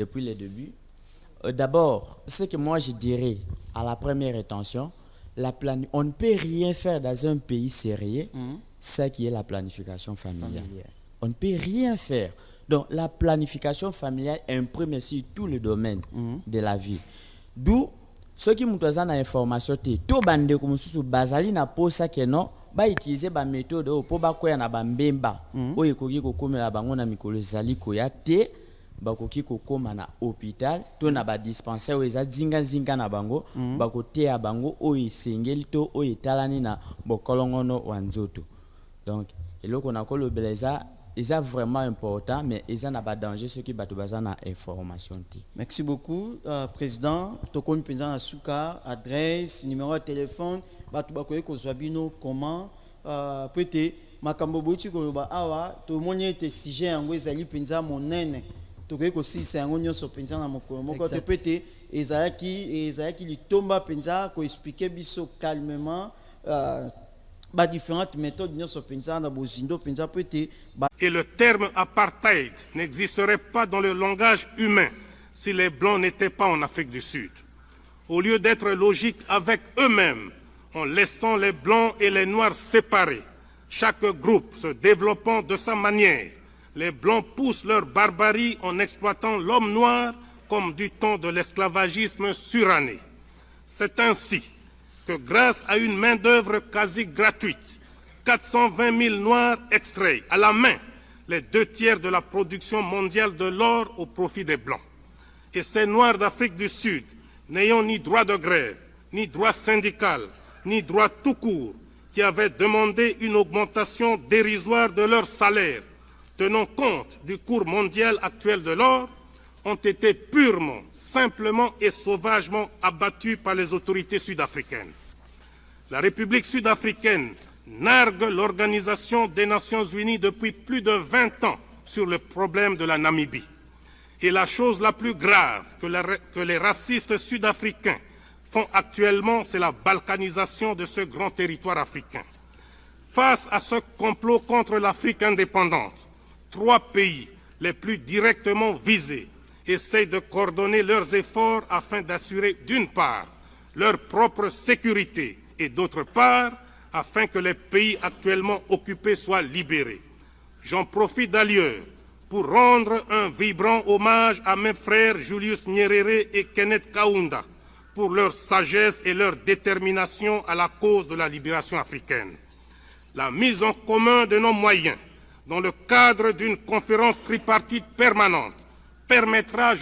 depuis le début. D'abord, ce que moi je dirais à la première intention, on ne peut rien faire dans un pays sérieux, ça qui est la planification familiale. On ne peut rien faire. Donc la planification familiale imprime sur tous les domaines de la vie. D'où ceux qui m'ont donné l'information, tout bande comme sous bazali na posa que non, ba utiliser ba méthode pour ba koya na ba mbemba. Oye koki ko komela bango na mikolo zali koya te. Bakoki kokoma na hôpital to na ba dispensaire o eza zinga na bango bakote ya bango o esengeli to o etalani na bokolongono wa nzoto. Donc eloko na kolobela eza vraiment important, mais eza na ba danger ceux qui bato baza na information te. Merci beaucoup président. Tokoni penza na suka adresse numéro de téléphone bato bakoye ko zwabino comment peut-être makambo boti ko ba awa to monye te sujet yango ezali penza monene. Aussi c'est un oignon sur penza na moko to pété ezaki litomba penza ko expliquer biso calmement ba différentes méthodes nyo sur penza na bozindo penza pété. Et le terme apartheid n'existerait pas dans le langage humain si les blancs n'étaient pas en Afrique du Sud. Au lieu d'être logiques avec eux-mêmes, en laissant les blancs et les noirs séparés, chaque groupe se développant de sa manière, les Blancs poussent leur barbarie en exploitant l'homme noir comme du temps de l'esclavagisme suranné. C'est ainsi que grâce à une main-d'œuvre quasi gratuite, 420 000 Noirs extraient à la main les 2/3 de la production mondiale de l'or au profit des Blancs. Et ces Noirs d'Afrique du Sud, n'ayant ni droit de grève, ni droit syndical, ni droit tout court, qui avaient demandé une augmentation dérisoire de leur salaire, tenant compte du cours mondial actuel de l'or, ont été purement, simplement et sauvagement abattus par les autorités sud-africaines. La République sud-africaine nargue l'Organisation des Nations Unies depuis plus de 20 ans sur le problème de la Namibie. Et la chose la plus grave que les racistes sud-africains font actuellement, c'est la balkanisation de ce grand territoire africain. Face à ce complot contre l'Afrique indépendante, 3 pays les plus directement visés essayent de coordonner leurs efforts afin d'assurer d'une part leur propre sécurité et d'autre part afin que les pays actuellement occupés soient libérés. J'en profite d'ailleurs pour rendre un vibrant hommage à mes frères Julius Nyerere et Kenneth Kaunda pour leur sagesse et leur détermination à la cause de la libération africaine. La mise en commun de nos moyens dans le cadre d'une conférence tripartite permanente permettra,